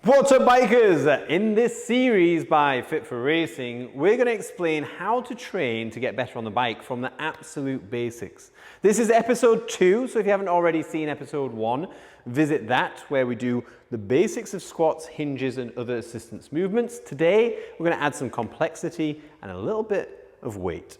What's up, bikers? In this series by Fit4Racing, we're going to explain how to train to get better on the bike from the absolute basics. This is episode 2, so if you haven't already seen episode 1, visit that, where we do the basics of squats, hinges, and other assistance movements. Today, we're going to add some complexity and a little bit of weight.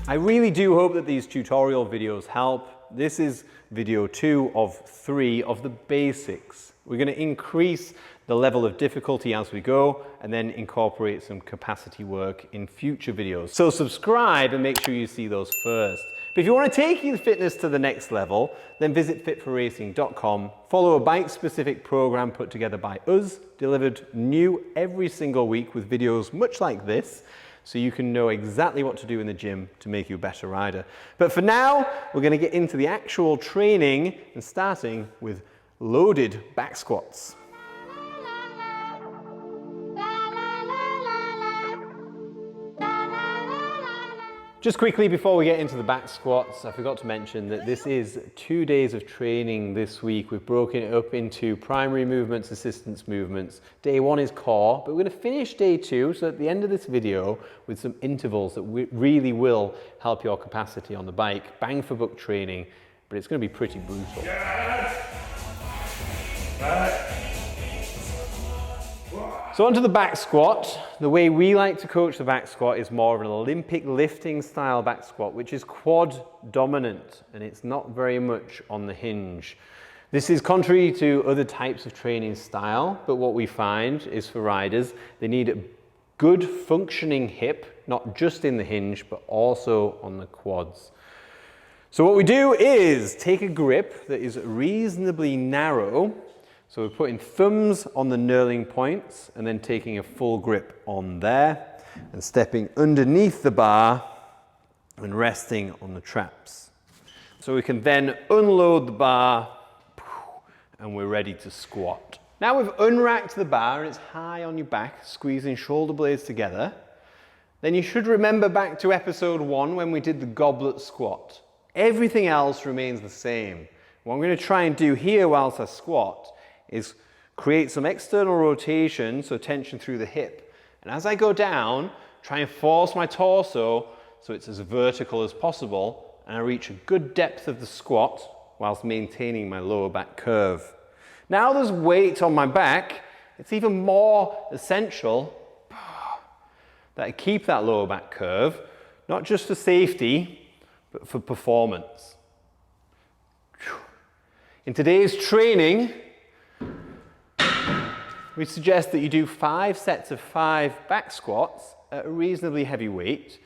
I really do hope that these tutorial videos help. This is video 2 of 3 of the basics. We're going to increase the level of difficulty as we go and then incorporate some capacity work in future videos. So subscribe and make sure you see those first. But if you want to take your fitness to the next level, then visit fit4racing.com, follow a bike-specific program put together by us, delivered new every single week with videos much like this, so you can know exactly what to do in the gym to make you a better rider. But for now, we're going to get into the actual training and starting with loaded back squats. Just quickly before we get into the back squats, I forgot to mention that this is 2 days of training this week. We've broken it up into primary movements, assistance movements. Day 1 is core, but we're going to finish day 2, so at the end of this video, with some intervals that really will help your capacity on the bike. Bang for buck training, but it's going to be pretty brutal. So onto the back squat. The way we like to coach the back squat is more of an Olympic lifting style back squat, which is quad dominant, and it's not very much on the hinge. This is contrary to other types of training style, but what we find is for riders, they need a good functioning hip, not just in the hinge, but also on the quads. So what we do is take a grip that is reasonably narrow. So we're putting thumbs on the knurling points and then taking a full grip on there and stepping underneath the bar and resting on the traps. So we can then unload the bar and we're ready to squat. Now we've unracked the bar and it's high on your back, squeezing shoulder blades together. Then you should remember back to episode 1 when we did the goblet squat. Everything else remains the same. What I'm going to try and do here whilst I squat is create some external rotation, so tension through the hip. And as I go down, try and force my torso so it's as vertical as possible, and I reach a good depth of the squat whilst maintaining my lower back curve. Now there's weight on my back, it's even more essential that I keep that lower back curve, not just for safety, but for performance. In today's training, we suggest that you do 5 sets of 5 back squats at a reasonably heavy weight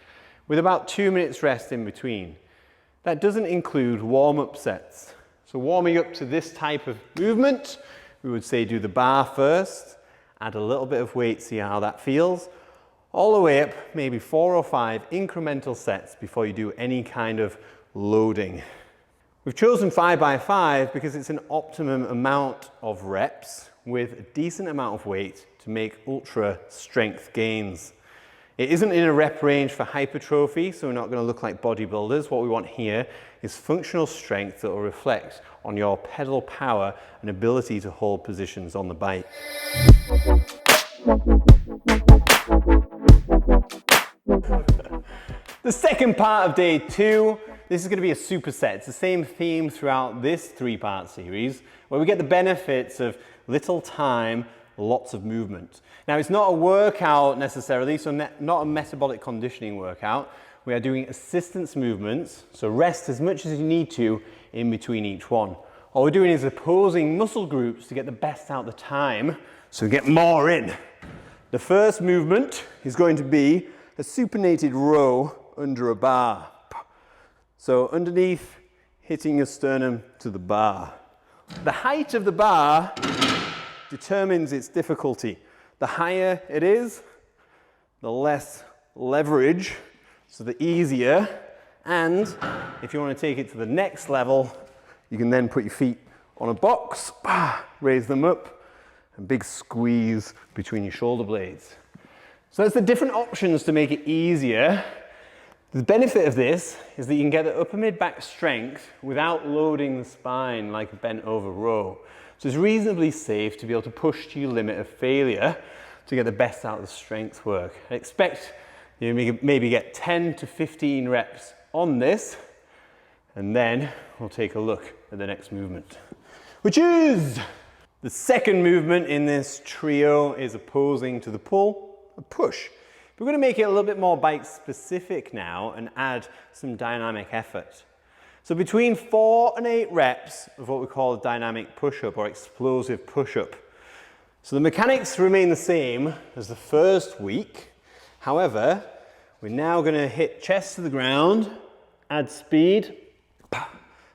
with about 2 minutes rest in between. That doesn't include warm-up sets. So warming up to this type of movement, we would say do the bar first, add a little bit of weight, see how that feels, all the way up maybe 4 or 5 incremental sets before you do any kind of loading. We've chosen 5 by 5 because it's an optimum amount of reps with a decent amount of weight to make ultra strength gains. It isn't in a rep range for hypertrophy, so we're not going to look like bodybuilders. What we want here is functional strength that will reflect on your pedal power and ability to hold positions on the bike. The second part of day 2, this is going to be a superset. It's the same theme throughout this 3-part series, where we get the benefits of little time, lots of movement. Now, it's not a workout necessarily, so not a metabolic conditioning workout. We are doing assistance movements, so rest as much as you need to in between each one. All we're doing is opposing muscle groups to get the best out of the time, so we get more in. The first movement is going to be a supinated row under a bar. So underneath, hitting your sternum to the bar. The height of the bar determines its difficulty. The higher it is, the less leverage, so the easier. And if you want to take it to the next level, you can then put your feet on a box, raise them up, and big squeeze between your shoulder blades. So that's the different options to make it easier. The benefit of this is that you can get the upper mid-back strength without loading the spine like a bent over row. So it's reasonably safe to be able to push to your limit of failure to get the best out of the strength work. I expect you maybe get 10 to 15 reps on this, and then we'll take a look at the next movement, which is the second movement in this trio is opposing to the pull, a push. We're going to make it a little bit more bike specific now and add some dynamic effort. So between 4 and 8 reps of what we call a dynamic push-up or explosive push-up. So the mechanics remain the same as the first week. However, we're now going to hit chest to the ground, add speed,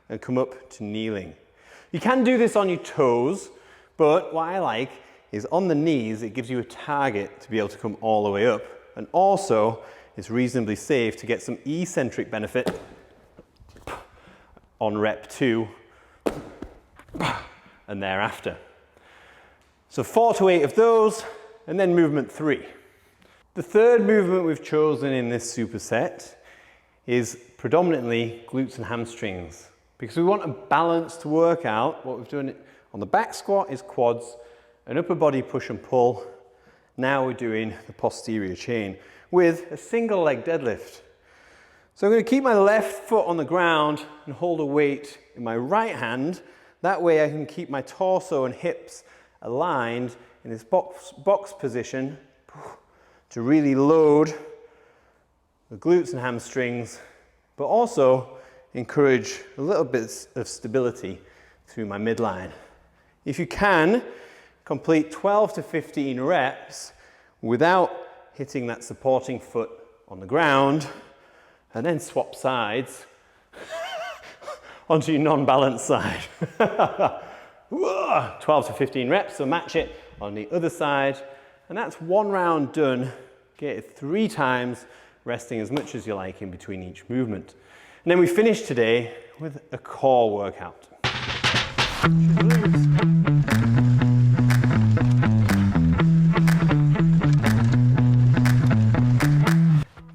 and come up to kneeling. You can do this on your toes, but what I like is on the knees, it gives you a target to be able to come all the way up. And also, it's reasonably safe to get some eccentric benefit on rep 2 and thereafter. So 4 to 8 of those, and then movement 3. The third movement we've chosen in this superset is predominantly glutes and hamstrings. Because we want a balanced workout, what we've done on the back squat is quads, an upper body push and pull. Now we're doing the posterior chain with a single leg deadlift. So I'm going to keep my left foot on the ground and hold a weight in my right hand. That way I can keep my torso and hips aligned in this box position to really load the glutes and hamstrings, but also encourage a little bit of stability through my midline. If you can, complete 12 to 15 reps without hitting that supporting foot on the ground, and then swap sides onto your non-balanced side. 12 to 15 reps, so match it on the other side, and that's one round done. Get it 3 times, resting as much as you like in between each movement. And then we finish today with a core workout.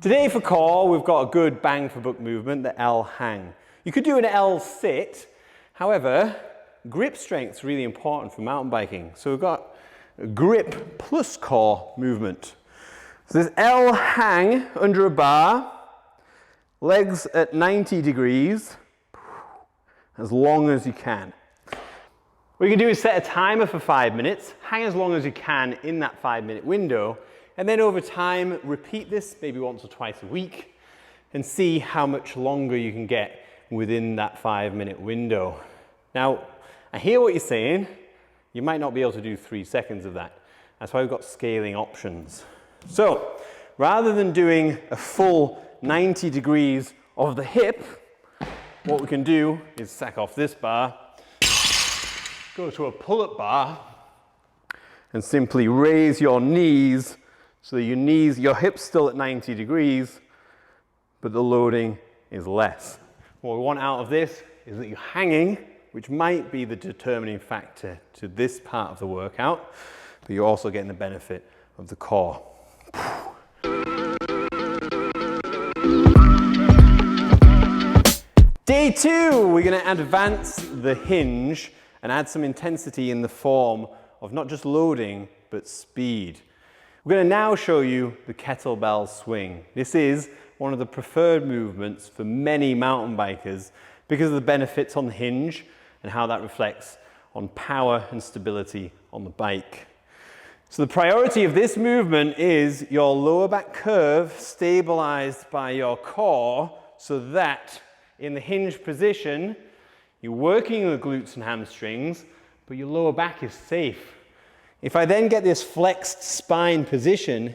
Today for core, we've got a good bang for buck movement, the L hang. You could do an L sit, however, grip strength is really important for mountain biking. So we've got a grip plus core movement. So this L hang under a bar, legs at 90 degrees, as long as you can. What you can do is set a timer for 5 minutes, hang as long as you can in that 5-minute window, and then over time, repeat this maybe once or twice a week and see how much longer you can get within that 5-minute window. Now, I hear what you're saying. You might not be able to do 3 seconds of that. That's why we've got scaling options. So, rather than doing a full 90 degrees of the hip, what we can do is sack off this bar, go to a pull-up bar, and simply raise your knees so that your hips still at 90 degrees, but the loading is less. What we want out of this is that you're hanging, which might be the determining factor to this part of the workout, but you're also getting the benefit of the core. Day 2, we're going to advance the hinge and add some intensity in the form of not just loading, but speed. We're going to now show you the kettlebell swing. This is one of the preferred movements for many mountain bikers because of the benefits on the hinge and how that reflects on power and stability on the bike. So the priority of this movement is your lower back curve stabilized by your core so that in the hinge position, you're working the glutes and hamstrings, but your lower back is safe. If I then get this flexed spine position,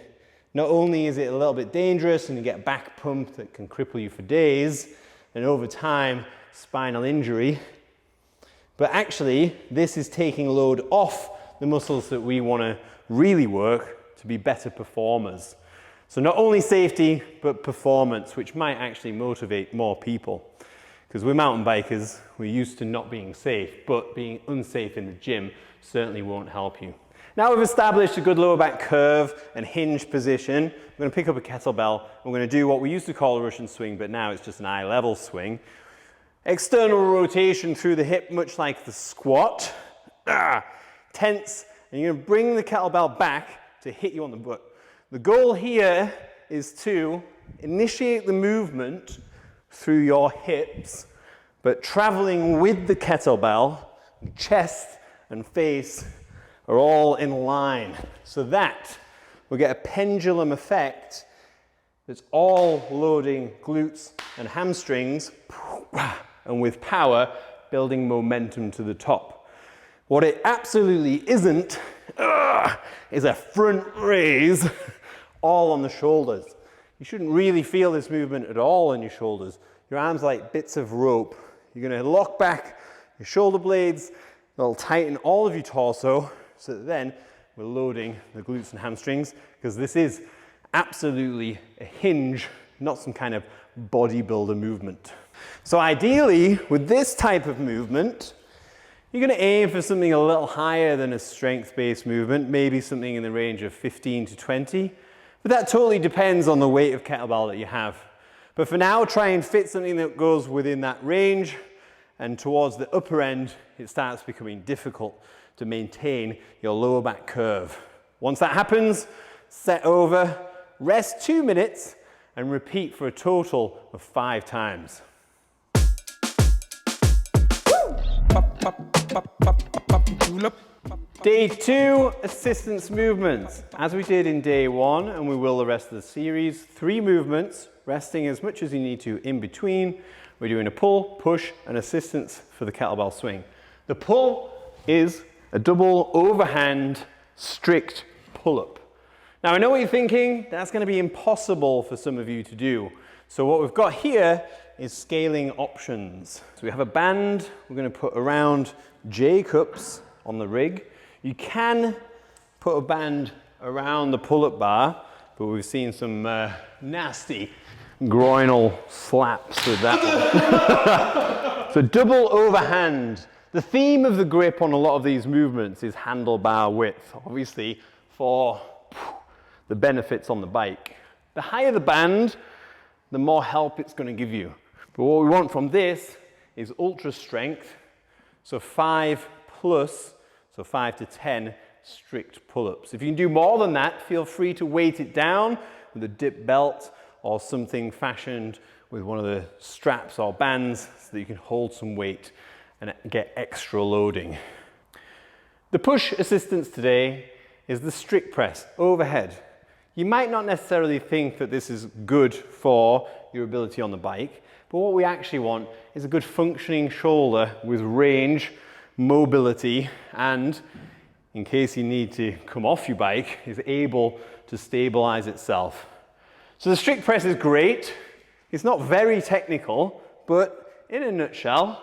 not only is it a little bit dangerous and you get back pump that can cripple you for days, and over time, spinal injury, but actually, this is taking load off the muscles that we want to really work to be better performers. So not only safety, but performance, which might actually motivate more people. Because we're mountain bikers, we're used to not being safe, but being unsafe in the gym certainly won't help you. Now we've established a good lower back curve and hinge position, we're going to pick up a kettlebell. We're going to do what we used to call a Russian swing, but now it's just an eye level swing. External rotation through the hip, much like the squat. Tense, and you're going to bring the kettlebell back to hit you on the butt. The goal here is to initiate the movement through your hips, but traveling with the kettlebell, chest and face are all in line, so that we'll get a pendulum effect that's all loading glutes and hamstrings, and with power, building momentum to the top. What it absolutely isn't is a front raise all on the shoulders. You shouldn't really feel this movement at all in your shoulders. Your arms are like bits of rope. You're going to lock back your shoulder blades. They'll tighten all of your torso, so that then we're loading the glutes and hamstrings, because this is absolutely a hinge, not some kind of bodybuilder movement. So ideally, with this type of movement, you're going to aim for something a little higher than a strength-based movement, maybe something in the range of 15 to 20. But that totally depends on the weight of kettlebell that you have. But for now, try and fit something that goes within that range, and towards the upper end, it starts becoming difficult to maintain your lower back curve. Once that happens, set over, rest 2 minutes, and repeat for a total of 5 times. Day 2, assistance movements. As we did in day 1, and we will the rest of the series, 3 movements, resting as much as you need to in between. We're doing a pull, push, and assistance for the kettlebell swing. The pull is a double overhand strict pull-up. Now I know what you're thinking, that's going to be impossible for some of you to do. So what we've got here is scaling options. So we have a band we're going to put around J cups on the rig. You can put a band around the pull-up bar, but we've seen some nasty groinal slaps with that one. So double overhand. The theme of the grip on a lot of these movements is handlebar width, obviously for the benefits on the bike. The higher the band, the more help it's going to give you. But what we want from this is ultra strength, so 5 plus, so 5 to 10 strict pull-ups. If you can do more than that, feel free to weight it down with a dip belt or something fashioned with one of the straps or bands so that you can hold some weight and get extra loading. The push assistance today is the strict press overhead. You might not necessarily think that this is good for your ability on the bike, but what we actually want is a good functioning shoulder with range, mobility, and in case you need to come off your bike, is able to stabilize itself. So the strict press is great. It's not very technical, but in a nutshell,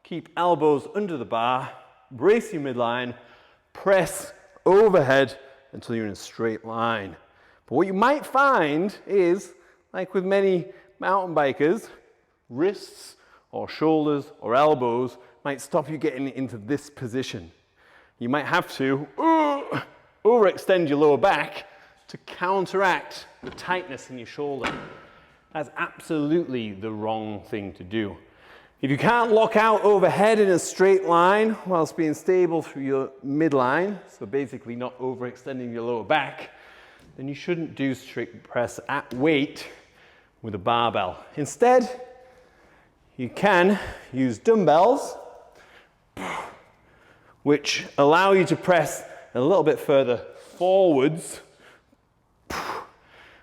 keep elbows under the bar, brace your midline, press overhead until you're in a straight line. But what you might find is, like with many mountain bikers, wrists or shoulders or elbows might stop you getting into this position. You might have to overextend your lower back to counteract the tightness in your shoulder. That's absolutely the wrong thing to do. If you can't lock out overhead in a straight line whilst being stable through your midline, so basically not overextending your lower back, then you shouldn't do strict press at weight with a barbell. Instead, you can use dumbbells, which allow you to press a little bit further forwards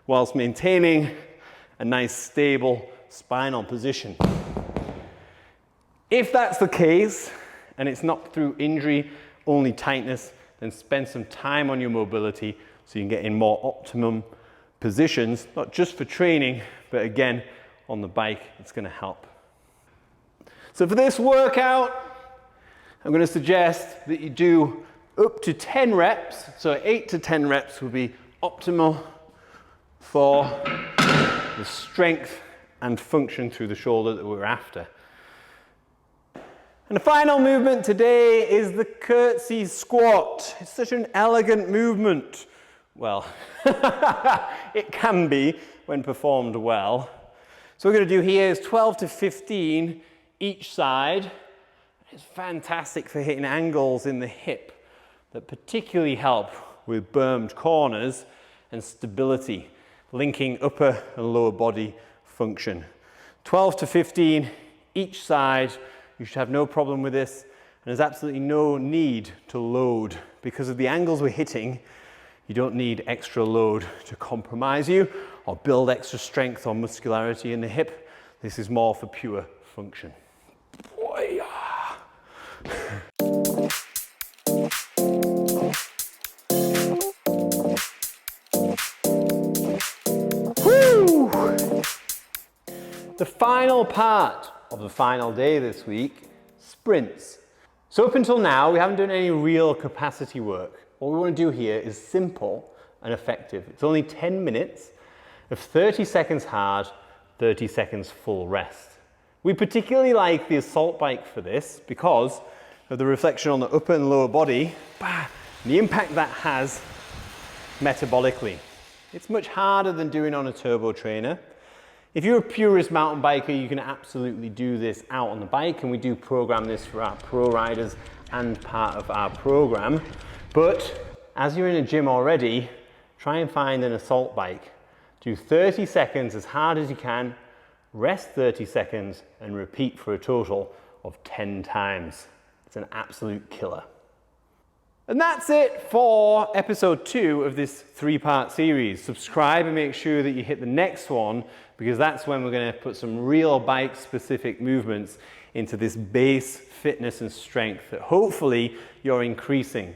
whilst maintaining a nice stable spinal position. If that's the case, and it's not through injury, only tightness, then spend some time on your mobility so you can get in more optimum positions, not just for training, but again, on the bike, it's going to help. So for this workout, I'm going to suggest that you do up to 10 reps. So 8 to 10 reps will be optimal for the strength and function through the shoulder that we're after. And the final movement today is the curtsey squat. It's such an elegant movement. Well, it can be when performed well. So what we're going to do here is 12 to 15 each side. It's fantastic for hitting angles in the hip that particularly help with bermed corners and stability, linking upper and lower body function. 12 to 15 each side. You should have no problem with this, and there's absolutely no need to load. Because of the angles we're hitting, you don't need extra load to compromise you or build extra strength or muscularity in the hip. This is more for pure function. Woo! The final part of the final day this week, sprints. So up until now, we haven't done any real capacity work. What we want to do here is simple and effective. It's only 10 minutes of 30 seconds hard, 30 seconds full rest. We particularly like the assault bike for this because of the reflection on the upper and lower body, and the impact that has metabolically. It's much harder than doing on a turbo trainer. If you're a purist mountain biker, you can absolutely do this out on the bike, and we do program this for our pro riders and part of our program. But as you're in a gym already, try and find an assault bike. Do 30 seconds as hard as you can, rest 30 seconds, and repeat for a total of 10 times. It's an absolute killer. And that's it for episode 2 of this 3-part series. Subscribe and make sure that you hit the next one, because that's when we're going to put some real bike specific movements into this base fitness and strength that hopefully you're increasing.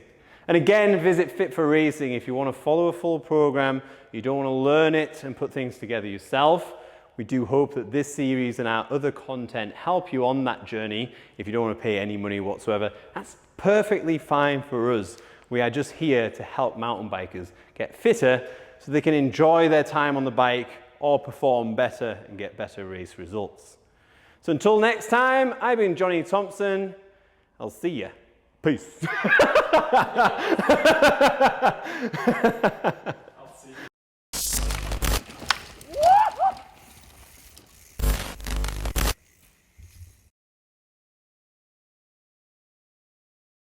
And again, visit Fit4Racing if you want to follow a full program, you don't want to learn it and put things together yourself. We do hope that this series and our other content help you on that journey. If you don't want to pay any money whatsoever, that's perfectly fine for us. We are just here to help mountain bikers get fitter so they can enjoy their time on the bike or perform better and get better race results. So until next time, I've been Johnny Thompson. I'll see ya. Peace.